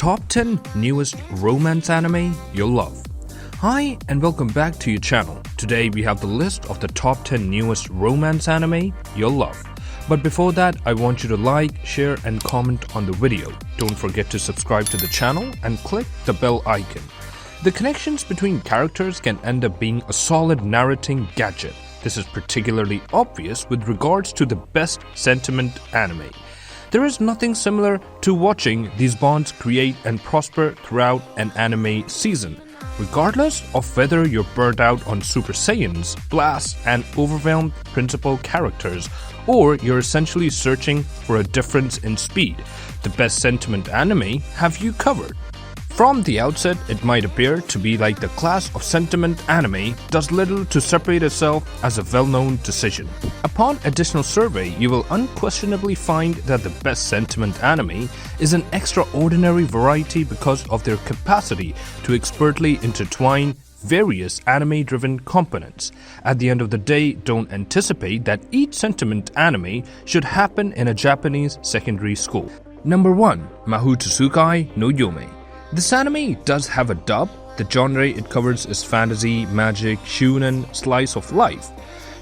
Top 10 newest romance anime you'll love. Hi and welcome back to your channel. Today we have the list of the top 10 newest romance anime you'll love. But before that, I want you to like, share and comment on the video. Don't forget to subscribe to the channel and click the bell icon. The connections between characters can end up being a solid narrating gadget. This is particularly obvious with regards to the best sentiment anime. There is nothing similar to watching these bonds create and prosper throughout an anime season. Regardless of whether you're burnt out on Super Saiyans, blasts, and overwhelmed principal characters, or you're essentially searching for a difference in speed, the best sentiment anime have you covered. From the outset, it might appear to be like the class of sentiment anime does little to separate itself as a well-known decision. Upon additional survey, you will unquestionably find that the best sentiment anime is an extraordinary variety because of their capacity to expertly intertwine various anime-driven components. At the end of the day, don't anticipate that each sentiment anime should happen in a Japanese secondary school. Number 1. Mahou Tsukai no Yome. This anime does have a dub. The genre it covers is fantasy, magic, shounen, slice of life.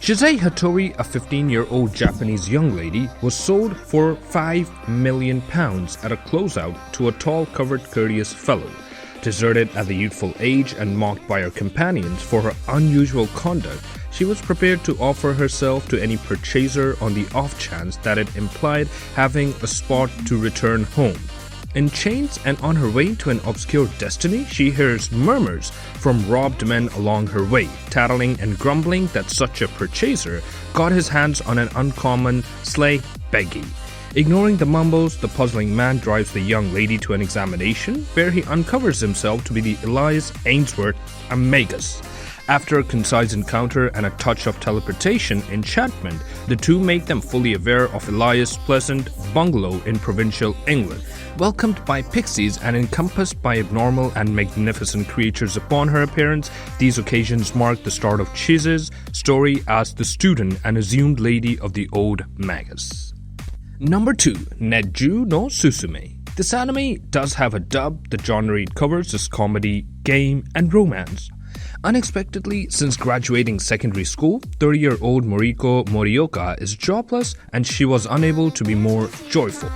Shizei Hattori, a 15-year-old Japanese young lady, was sold for £5 million at a closeout to a tall-covered courteous fellow. Deserted at the youthful age and mocked by her companions for her unusual conduct, she was prepared to offer herself to any purchaser on the off chance that it implied having a spot to return home. In chains and on her way to an obscure destiny, she hears murmurs from robbed men along her way, tattling and grumbling that such a purchaser got his hands on an uncommon sleigh beggy. Ignoring the mumbles, the puzzling man drives the young lady to an examination where he uncovers himself to be the Elias Ainsworth Amagus. After a concise encounter and a touch of teleportation enchantment, the two make them fully aware of Elias' pleasant bungalow in provincial England. Welcomed by pixies and encompassed by abnormal and magnificent creatures upon her appearance, these occasions mark the start of Chise's story as the student and assumed lady of the old Magus. Number 2. Neju no Susume. This anime does have a dub. The genre it covers is comedy, game, and romance. Unexpectedly, since graduating secondary school, 30-year-old Moriko Morioka is jobless and she was unable to be more joyful.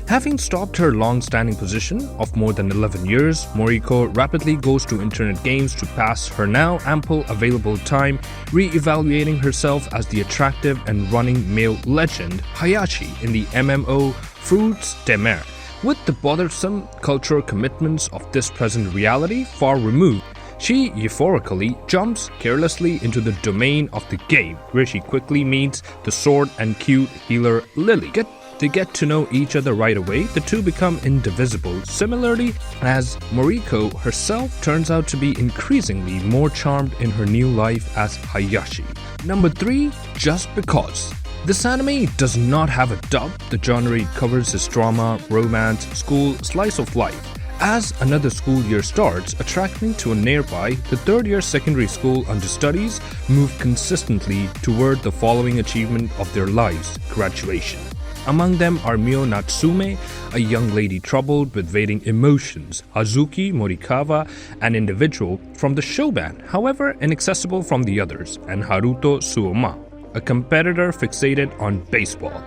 Having stopped her long-standing position of more than 11 years, Moriko rapidly goes to internet games to pass her now ample available time, re-evaluating herself as the attractive and running male legend Hayashi in the MMO Fruits de Mer. With the bothersome cultural commitments of this present reality far removed, she euphorically jumps carelessly into the domain of the game, where she quickly meets the sword and cute healer Lily. They get to know each other right away. The two become indivisible. Similarly, as Moriko herself turns out to be increasingly more charmed in her new life as Hayashi. Number 3. Just Because. This anime does not have a dub. The genre it covers is drama, romance, school, slice of life. As another school year starts, attracting to a nearby, the third-year secondary school understudies move consistently toward the following achievement of their lives: graduation. Among them are Mio Natsume, a young lady troubled with varying emotions, Hazuki Morikawa, an individual from the show band, however inaccessible from the others, and Haruto Suoma, a competitor fixated on baseball.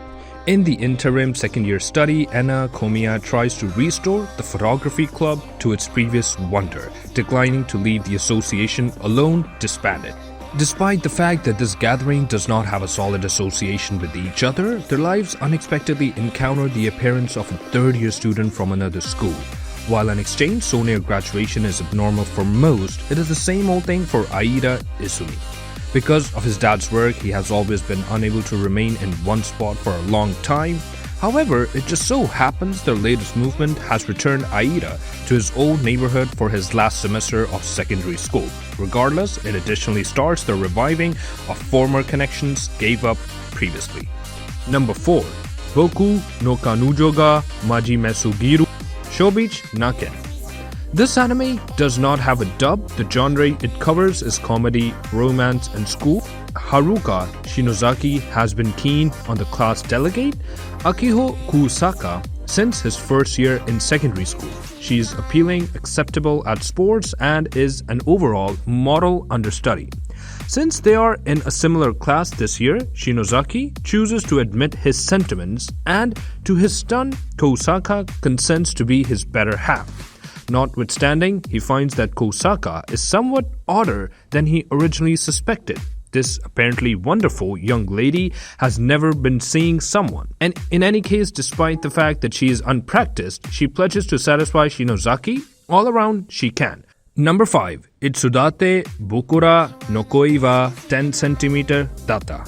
In the interim second-year study, Ena Komiya tries to restore the photography club to its previous wonder, declining to leave the association alone disbanded. Despite the fact that this gathering does not have a solid association with each other, their lives unexpectedly encounter the appearance of a third-year student from another school. While an exchange so near graduation is abnormal for most, it is the same old thing for Aida Izumi. Because of his dad's work, he has always been unable to remain in one spot for a long time. However, it just so happens their latest movement has returned Aida to his old neighborhood for his last semester of secondary school. Regardless, it additionally starts the reviving of former connections gave up previously. Number 4. Boku no Kanujo ga Majime Sugiru Shobich Naken. This anime does not have a dub. The genre it covers is comedy, romance, and school. Haruka Shinozaki has been keen on the class delegate. Akiho Kusaka since his first year in secondary school. She is appealing, acceptable at sports, and is an overall model understudy. Since they are in a similar class this year, Shinozaki chooses to admit his sentiments, and to his stun, Kosaka consents to be his better half. Notwithstanding, he finds that Kosaka is somewhat odder than he originally suspected. This apparently wonderful young lady has never been seeing someone. And in any case, despite the fact that she is unpracticed, she pledges to satisfy Shinozaki all around she can. Number 5. Itsudate Bokura no Koi wa 10 cm Data.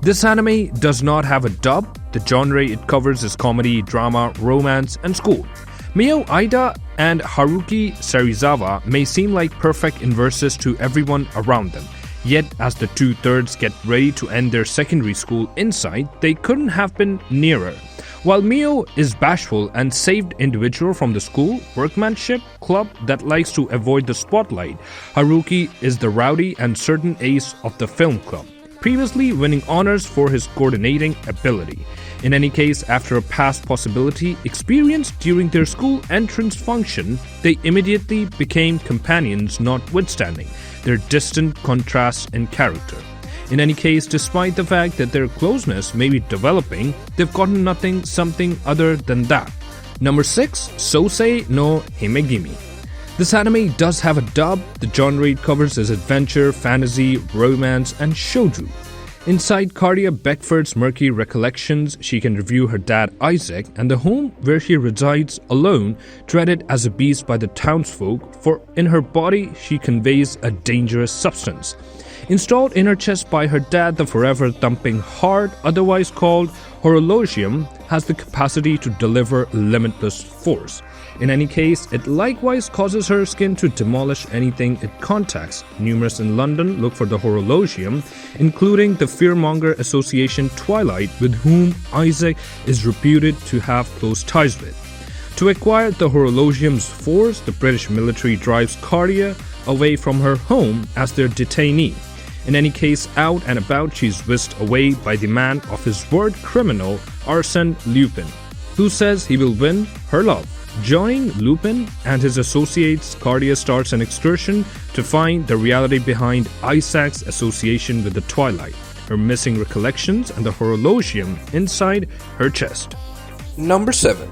This anime does not have a dub. The genre it covers is comedy, drama, romance, and school. Mio Aida and Haruki Serizawa may seem like perfect inverses to everyone around them. Yet, as the two-thirds get ready to end their secondary school inside, they couldn't have been nearer. While Mio is bashful and saved individual from the school workmanship club that likes to avoid the spotlight, Haruki is the rowdy and certain ace of the film club, previously winning honors for his coordinating ability. In any case, after a past possibility experienced during their school entrance function, they immediately became companions, notwithstanding their distant contrasts in character. In any case, despite the fact that their closeness may be developing, they've gotten something other than that. Number 6. Sousei no Himegimi. This anime does have a dub. The genre it covers is adventure, fantasy, romance, and shoujo. Inside Cardia Beckford's murky recollections, she can review her dad Isaac and the home where she resides alone, dreaded as a beast by the townsfolk, for in her body she conveys a dangerous substance. Installed in her chest by her dad, the forever thumping heart, otherwise called horologium, has the capacity to deliver limitless force. In any case, it likewise causes her skin to demolish anything it contacts. Numerous in London look for the horologium, including the fearmonger association Twilight, with whom Isaac is reputed to have close ties with. To acquire the horologium's force, the British military drives Cardia away from her home as their detainee. In any case, out and about, she is whisked away by the man of his word criminal, Arsène Lupin, who says he will win her love. Joining Lupin and his associates, Cardia starts an excursion to find the reality behind Isaac's association with the Twilight, her missing recollections, and the horologium inside her chest. Number 7.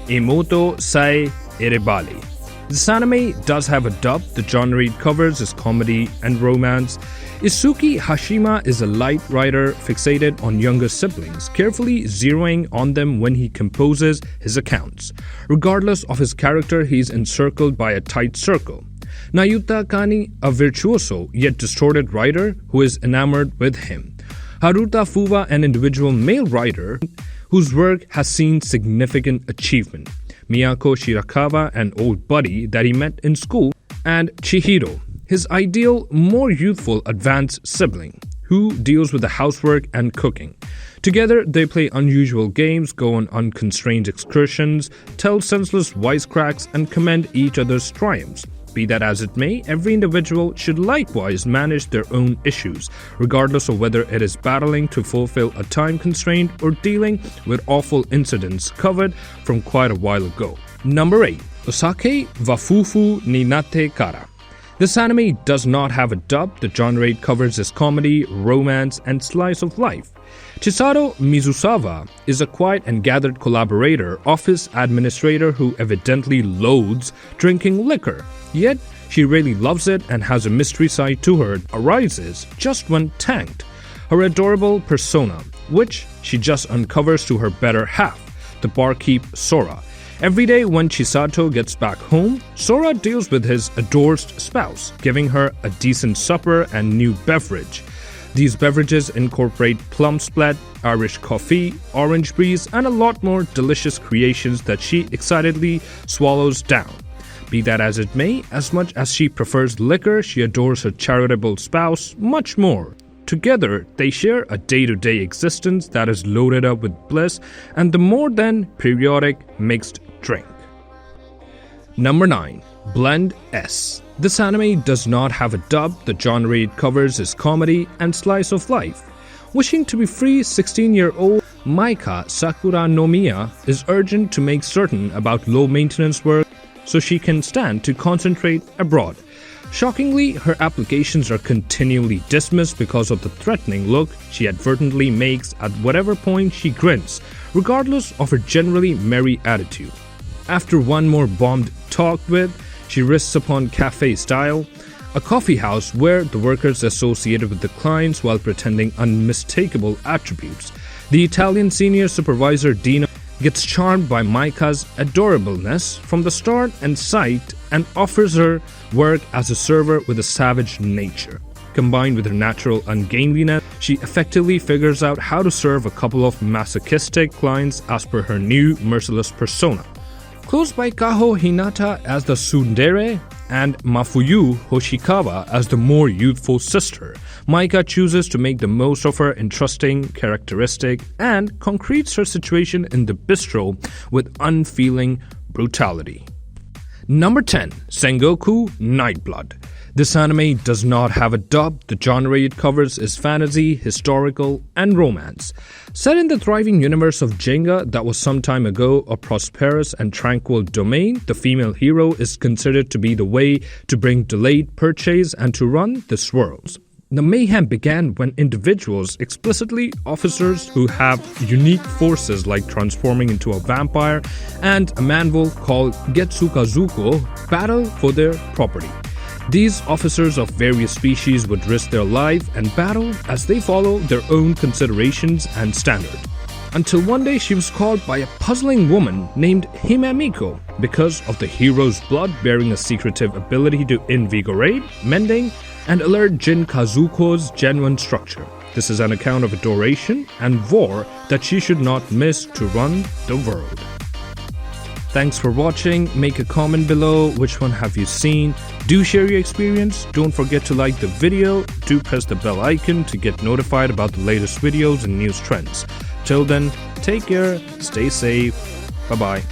Imoto Sae Erebali. This anime does have a dub. The genre it covers is comedy and romance. Isuki Hashima is a light writer fixated on younger siblings, carefully zeroing on them when he composes his accounts. Regardless of his character, he is encircled by a tight circle. Nayuta Kani, a virtuoso yet distorted writer who is enamored with him. Haruta Fuwa, an individual male writer whose work has seen significant achievement. Miyako Shirakawa, an old buddy that he met in school, and Chihiro, his ideal, more youthful, advanced sibling, who deals with the housework and cooking. Together, they play unusual games, go on unconstrained excursions, tell senseless wisecracks, and commend each other's triumphs. Be that as it may, every individual should likewise manage their own issues, regardless of whether it is battling to fulfill a time constraint or dealing with awful incidents covered from quite a while ago. Number 8. Osake wa Fufu ni Natte Kara. This anime does not have a dub. The genre it covers is comedy, romance, and slice of life. Chisato Mizusawa is a quiet and gathered collaborator, office administrator who evidently loathes drinking liquor. Yet, she really loves it and has a mystery side to her that arises just when tanked. Her adorable persona, which she just uncovers to her better half, the barkeep Sora. Every day when Chisato gets back home, Sora deals with his adored spouse, giving her a decent supper and new beverage. These beverages incorporate plum splat, Irish coffee, orange breeze, and a lot more delicious creations that she excitedly swallows down. Be that as it may, as much as she prefers liquor, she adores her charitable spouse much more. Together, they share a day-to-day existence that is loaded up with bliss and the more than periodic mixed drink. Number 9. Blend S. This anime does not have a dub. The genre it covers is comedy and slice of life. Wishing to be free, 16-year-old Maika Sakura-no-miya is urgent to make certain about low-maintenance work so she can stand to concentrate abroad. Shockingly, her applications are continually dismissed because of the threatening look she advertently makes at whatever point she grins, regardless of her generally merry attitude. After one more bombed talk with, she risks upon cafe style, a coffee house where the workers associated with the clients while pretending unmistakable attributes. The Italian senior supervisor Dino gets charmed by Maika's adorableness from the start and sight and offers her work as a server with a savage nature. Combined with her natural ungainliness, she effectively figures out how to serve a couple of masochistic clients as per her new merciless persona. Close by Kaho Hinata as the tsundere and Mafuyu Hoshikawa as the more youthful sister, Maika chooses to make the most of her interesting characteristic and concretes her situation in the bistro with unfeeling brutality. Number 10. Sengoku Nightblood. This anime does not have a dub. The genre it covers is fantasy, historical, and romance. Set in the thriving universe of Jenga that was some time ago a prosperous and tranquil domain, the female hero is considered to be the way to bring delayed purchase and to run the swirls. The mayhem began when individuals, explicitly officers who have unique forces like transforming into a vampire and a manwolf called Getsukazuko, battle for their property. These officers of various species would risk their life and battle as they follow their own considerations and standards. Until one day she was called by a puzzling woman named Himemiko because of the hero's blood bearing a secretive ability to invigorate, mending, and alert Jin Kazuko's genuine structure. This is an account of adoration and war that she should not miss to run the world. Thanks for watching. Make a comment below. Which one have you seen? Do share your experience. Don't forget to like the video. Do press the bell icon to get notified about the latest videos and news trends. Till then, take care, stay safe. Bye-bye.